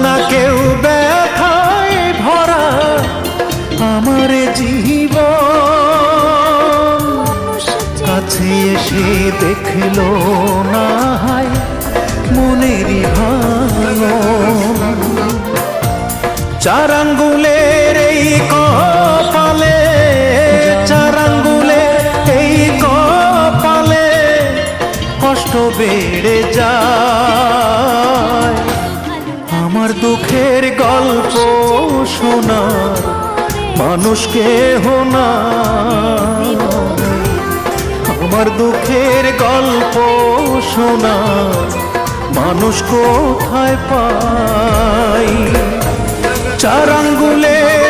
না কেউ ব্যথায় ভরা আমার জীবন, কাছে এসে দেখলো না হায় মনেরই ভাঙন। চার আঙ্গুলের এই কপালে, চার আঙ্গুলের এই কপালে কষ্ট বেড়ে যায়। আমার দুঃখের গল্প শোনার মানুষ কেহ নাই, আমার দুঃখের গল্প শোনার মানুষ কোথায় পাই। চার আঙ্গুলের